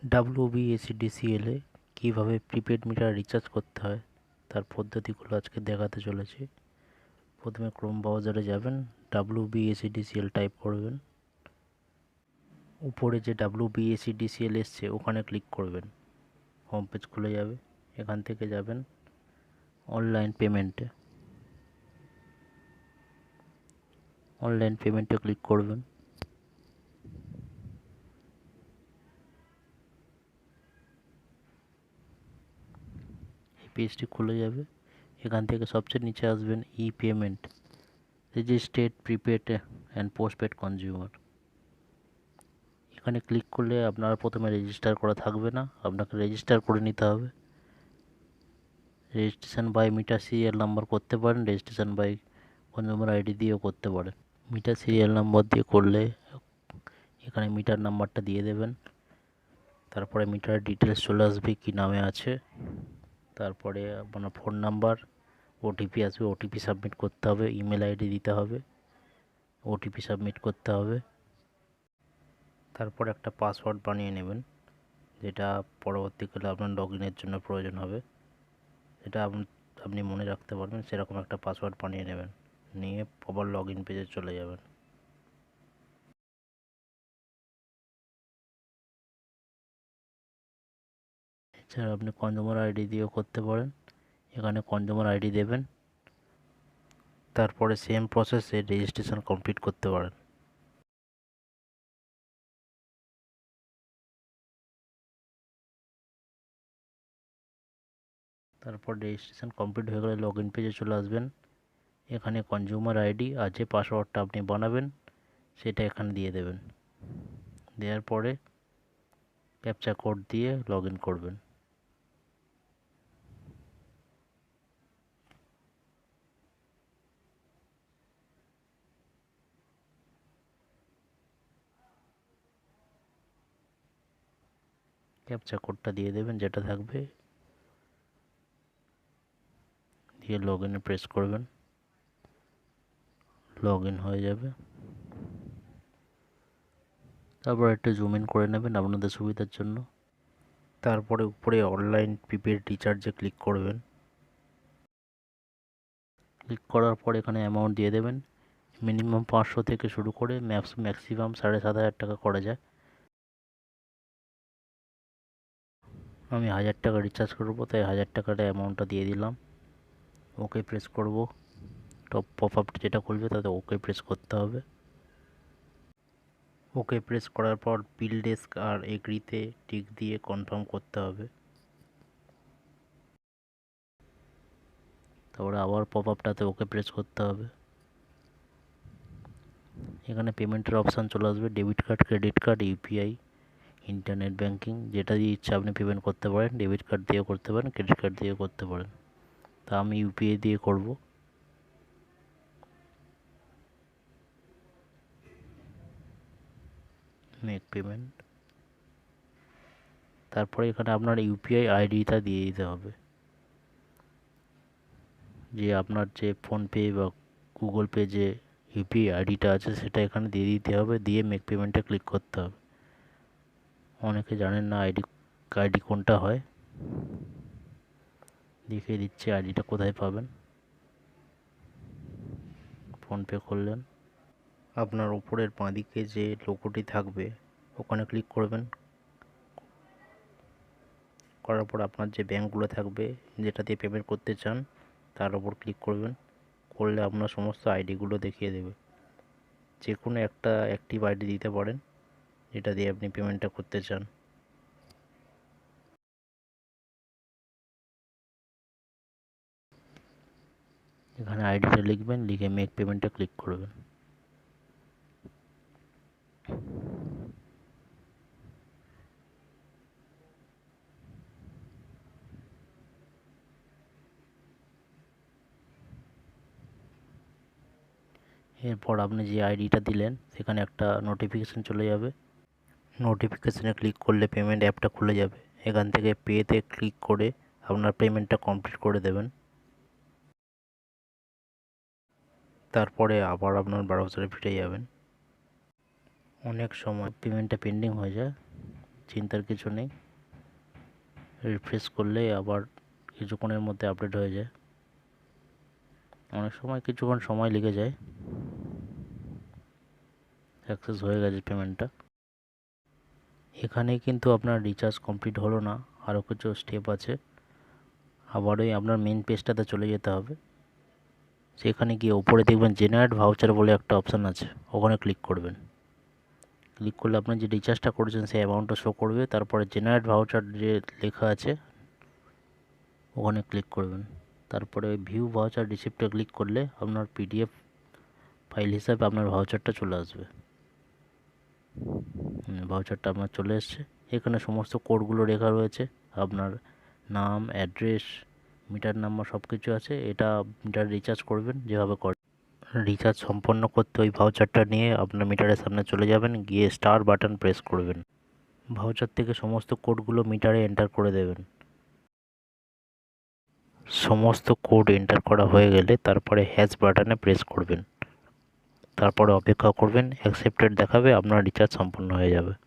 WBSEDCL এ কীভাবে prepaid metre recharge করতে হয় তার পদ্ধতিগুলো আজকে দেখাতে চলেছি। প্রথমে ক্রোম ব্রাউজারে যাবেন, WBSEDCL টাইপ করবেন, উপরে যে WBSEDCL এসছে ওখানে ক্লিক করবেন, হোম পেজ খুলে যাবে। এখান থেকে যাবেন অনলাইন পেমেন্টে ক্লিক করবেন। এই পেজটি খুলে যাবে। এখান থেকে সবচেয়ে নিচে আসবেন ই payment, registered prepaid and postpaid consumer. এখানে ক্লিক করলে আপনার প্রথমে রেজিস্টার করা থাকবে না, আপনাকে রেজিস্টার করে নিতে হবে। Registration by meter serial number করতে পারেন, রেজিস্ট্রেশন বাই কনজিউমার আইডি দিয়েও করতে পারেন। মিটার সিরিয়াল নাম্বার দিয়ে করলে এখানে মিটার নাম্বারটা দিয়ে দেবেন, তারপরে মিটার ডিটেলস চলে আসবে কী নামে আছে, তারপরে আপনার ফোন নাম্বার, ওটিপি আসবে, ওটিপি সাবমিট করতে হবে, ইমেল আইডি দিতে হবে, ওটিপি সাবমিট করতে হবে। তারপর একটা পাসওয়ার্ড বানিয়ে নেবেন, যেটা পরবর্তীকালে আপনার লগ ইনের জন্য প্রয়োজন হবে। এটা আপনি মনে রাখতে পারবেন, সেরকম একটা পাসওয়ার্ড বানিয়ে নেবেন, নিয়ে আবার লগ ইন পেজে চলে যাবেন। এছাড়া আপনি কনজিউমার আইডি দিয়েও করতে পারেন। এখানে কনজিউমার আইডি দেবেন, তারপরে সেম প্রসেসে রেজিস্ট্রেশন কমপ্লিট করতে পারেন। তারপর রেজিস্ট্রেশন কমপ্লিট হয়ে গেলে লগ ইন পেজে চলে আসবেন। এখানে কনজিউমার আইডি আর যে পাসওয়ার্ডটা আপনি বানাবেন সেটা এখানে দিয়ে দেবেন। দেওয়ার পরে ক্যাপচা কোড দিয়ে লগ ইন করবেন। ক্যাপচা কোডটা দিয়ে দেবেন যেটা থাকবে, দিয়ে লগ ইনে প্রেস করবেন, লগ ইন হয়ে যাবে। তারপর একটু জুম ইন করে নেবেন আপনাদের সুবিধার জন্য। তারপরে উপরে অনলাইন প্রিপেড রিচার্জে ক্লিক করবেন। ক্লিক করার পর এখানে অ্যামাউন্ট দিয়ে দেবেন। মিনিমাম 500 থেকে শুরু করে ম্যাক্সিমাম 7,500 টাকা করা যায়। আমি 1000 টাকা রিচার্জ করবো, তাই 1000 টাকাটা অ্যামাউন্টটা দিয়ে দিলাম। ওকে প্রেস করব। টপ পপ আপ যেটা খুলবে তাতে ওকে প্রেস করতে হবে। ওকে প্রেস করার পর বিল ডেস্ক আর এগ্রিতে টিক দিয়ে কনফার্ম করতে হবে। তারপরে আবার পপ আপটাতে ওকে প্রেস করতে হবে। এখানে পেমেন্টের অপশান চলে আসবে, debit card, credit card, UPI, internet banking, যেটা দিয়ে ইচ্ছা আপনি পেমেন্ট করতে পারেন। ডেবিট কার্ড দিয়েও করতে পারেন, ক্রেডিট কার্ড দিয়েও করতে পারেন। তা আমি ইউপিআই দিয়ে করব। Make payment. তারপরে এখানে আপনার ইউপিআই আইডিটা দিয়ে দিতে হবে, যে আপনার যে ফোনপে বা গুগল পে যে ইউপিআই আইডিটা আছে সেটা এখানে দিয়ে দিতে হবে, দিয়ে মেক পেমেন্টে ক্লিক করতে হবে। অনেকে জানেন না আইডি কোনটা হয়, দেখিয়ে দিচ্ছি আইডিটা কোথায় পাবেন। ফোনপে করলেন, আপনার উপরের বাঁদিকে যে লোগোটি থাকবে ওখানে ক্লিক করবেন। করার পর আপনার যে ব্যাঙ্কগুলো থাকবে যেটা দিয়ে পেমেন্ট করতে চান তার উপর ক্লিক করবেন। করলে আপনার সমস্ত আইডিগুলো দেখিয়ে দেবে। যে কোনো একটা অ্যাক্টিভ আইডি দিতে পারেন যেটা দিয়ে আপনি পেমেন্টটা করতে চান। এখানে আইডিটা লিখবেন, লিখে মেক পেমেন্টে ক্লিক করবেন। এরপর আপনি যে আইডিটা দিলেন সেখানে একটা নোটিফিকেশান চলে যাবে। নোটিফিকেশানে ক্লিক করলে পেমেন্ট অ্যাপটা খুলে যাবে। এখান থেকে পেতে ক্লিক করে আপনার পেমেন্টটা কমপ্লিট করে দেবেন। তারপরে আবার আপনার ব্রাউজারে ফিরে যাবেন। অনেক সময় পেমেন্টটা পেন্ডিং হয়ে যায়, চিন্তার কিছু নেই। রিফ্রেশ করলেই আবার কিছুক্ষণের মধ্যে আপডেট হয়ে যায়। অনেক সময় কিছুক্ষণ সময় লেগে যায়। সাকসেস হয়ে গেছে পেমেন্টটা। এখানে কিন্তু আপনার রিচার্জ কমপ্লিট হলো না, আরও কিছু স্টেপ আছে। আবারই আপনার মেন পেজটাতে চলে যেতে হবে। সেখানে গিয়ে ওপরে দেখবেন জেনারেট ভাউচার বলে একটা অপশান আছে, ওখানে ক্লিক করবেন। ক্লিক করলে আপনার যে রিচার্জটা করেছেন সেই অ্যামাউন্টটা শো করবে। তারপরে জেনারেট ভাউচার যে লেখা আছে ওখানে ক্লিক করবেন। তারপরে ভিউ ভাউচার রিসিপ্টে ক্লিক করলে আপনার পিডিএফ ফাইল হিসাবে আপনার ভাউচারটা চলে আসবে। ভাউচারটা আপনার চলে এসছে। এখানে সমস্ত কোডগুলো লেখা রয়েছে, আপনার নাম, অ্যাড্রেস, মিটার নাম্বার সব কিছু আছে। এটা মিটার রিচার্জ করবেন যেভাবে রিচার্জ সম্পন্ন করতে ওই ভাউচারটা নিয়ে আপনার মিটারের সামনে চলে যাবেন, গিয়ে স্টার বাটন প্রেস করবেন। ভাউচার থেকে সমস্ত কোডগুলো মিটারে এন্টার করে দেবেন। সমস্ত কোড এন্টার করা হয়ে গেলে তারপরে হ্যাশ বাটনে প্রেস করবেন। তারপরে অপেক্ষা করবেন, অ্যাকসেপ্টেড দেখাবে, আপনার রিচার্জ সম্পন্ন হয়ে যাবে।